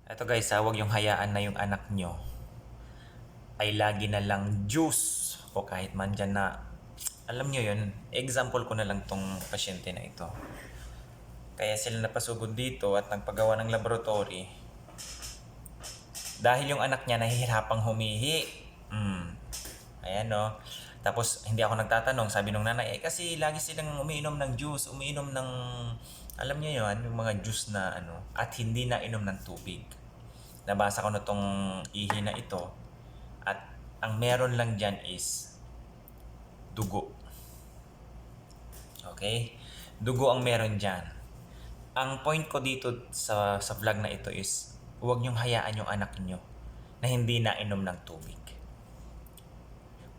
Ito guys, huwag yung hayaan na yung anak nyo ay lagi na lang juice o kahit man dyan na, alam nyo yun, example ko na lang tong pasyente na ito. Kaya sila napasugod dito at nagpagawa ng laboratory dahil yung anak niya nahihirapang humihi. Ayan no. Tapos hindi ako nagtatanong, sabi nung nanay, kasi lagi silang umiinom ng juice, umiinom ng, alam niyo yun, yung mga juice na ano, at hindi na inom ng tubig. Nabasa ko na tong ihi na ito at ang meron lang dyan is dugo. Okay? Dugo ang meron dyan. Ang point ko dito sa vlog na ito is huwag niyong hayaan yung anak niyo na hindi na inom ng tubig.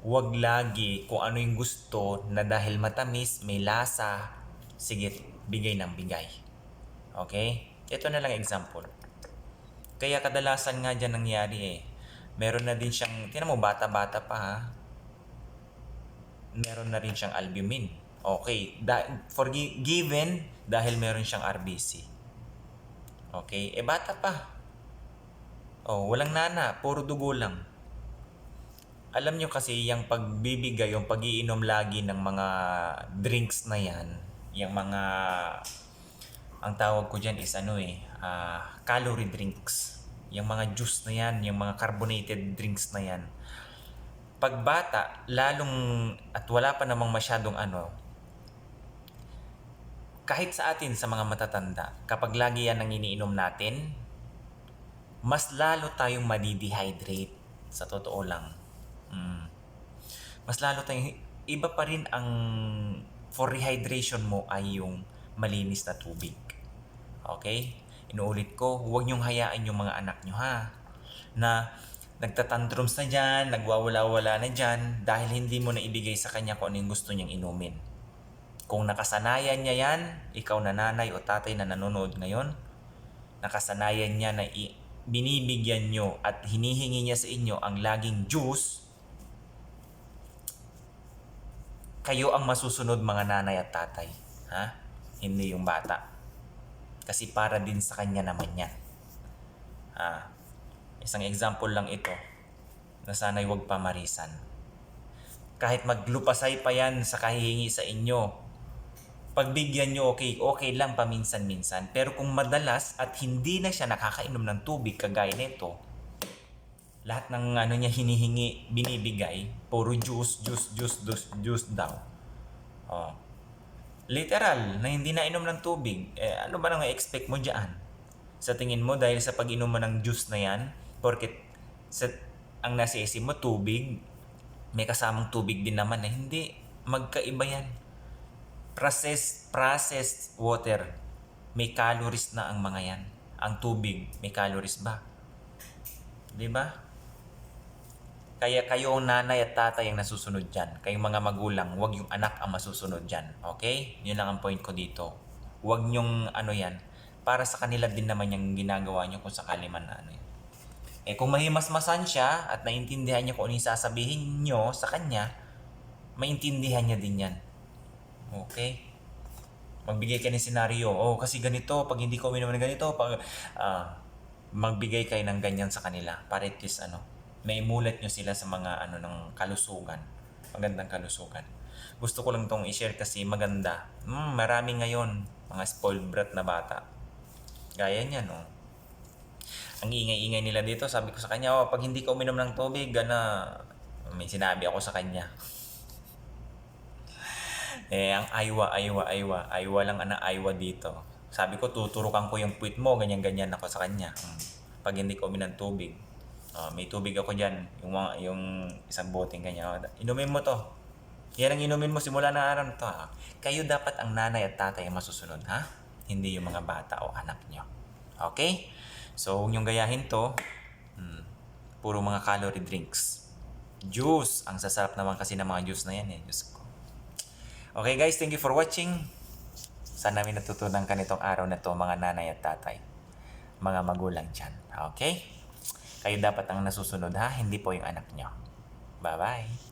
Huwag lagi kung ano yung gusto na dahil matamis, may lasa, sige, bigay ng bigay. Okay? Ito na lang example. Kaya kadalasan nga dyan nangyari meron na din siyang, tinan mo, bata-bata pa ha, meron na rin siyang albumin. Okay, given dahil meron siyang RBC. Okay, bata pa. Walang nana, puro dugo lang. Alam nyo kasi yung pagbibigay, yung pag-iinom lagi ng mga drinks na yan, yung mga, ang tawag ko dyan is calorie drinks. Yung mga juice na yan, yung mga carbonated drinks na yan. Pag bata, lalong, at wala pa namang masyadong kahit sa atin, sa mga matatanda, kapag lagi yan ang iniinom natin, mas lalo tayong madidehydrate. Sa totoo lang. Mas lalo tayong, iba pa rin ang for rehydration mo ay yung malinis na tubig. Okay? Inuulit ko, huwag niyong hayaan yung mga anak niyo ha, na nagtatantrums na dyan, nagwawala-wala na dyan dahil hindi mo na ibigay sa kanya kung ano yung gusto niyang inumin. Kung nakasanayan niya yan, ikaw na nanay o tatay na nanonood ngayon, nakasanayan niya na binibigyan nyo at hinihingi niya sa inyo ang laging juice, kayo ang masusunod mga nanay at tatay. Ha? Hindi yung bata. Kasi para din sa kanya naman yan. Isang example lang ito na sana'y huwag pamarisan. Kahit maglupasay pa yan sa kahihingi sa inyo, pagbigyan nyo okay lang paminsan-minsan. Pero kung madalas at hindi na siya nakakainom ng tubig kagaya nito, lahat ng niya hinihingi, binibigay, puro juice daw. Literal, na hindi na inom ng tubig. Ano ba nang expect mo dyan? Sa tingin mo, dahil sa pag-inom mo ng juice na yan, porket ang nasa isip mo, tubig, may kasamang tubig din naman na hindi. Magkaiba yan. Processed water, may calories na ang mga yan. Ang tubig, may calories ba? Diba? Kaya kayo ang nanay at tatay ang nasusunod dyan. Kayong mga magulang, huwag yung anak ang masusunod dyan. Okay? Yun lang ang point ko dito. Huwag nyong yan. Para sa kanila din naman yung ginagawa nyo kung sakali man na yan. Kung mahimasmasan siya at naintindihan niya kung ano yung sasabihin nyo sa kanya, maintindihan niya din yan. Okay? Magbigay ka ng senaryo. Kasi ganito, pag hindi ko uminom ng ganito, magbigay kayo ng ganyan sa kanila. Para at least may mulat nyo sila sa mga ng kalusugan. Magandang kalusugan. Gusto ko lang tong i-share kasi maganda. Marami ngayon mga spoiled brat na bata. Gaya niya, no? Ang ingay-ingay nila dito, sabi ko sa kanya, pag hindi ka uminom ng tubig, may sinabi ako sa kanya. Ang aywa lang aywa dito. Sabi ko, tuturukan ko yung puwit mo, ganyan-ganyan ako sa kanya. Pag hindi ka uminom ng tubig. May tubig ako dyan, yung isang boteng kanya. Inumin mo to. Yan ang inumin mo simula na araw na to. Ha? Kayo dapat ang nanay at tatay ang masusunod, ha? Hindi yung mga bata o anak nyo. Okay? So, huwag nyong gayahin to. Puro mga calorie drinks. Juice. Ang sasarap naman kasi ng mga juice na yan Diyos ko. Okay guys, thank you for watching. Sana may natutunan ka nitong araw na to mga nanay at tatay. Mga magulang dyan. Okay? Kayo dapat ang nasusunod ha, hindi po yung anak nyo. Bye-bye!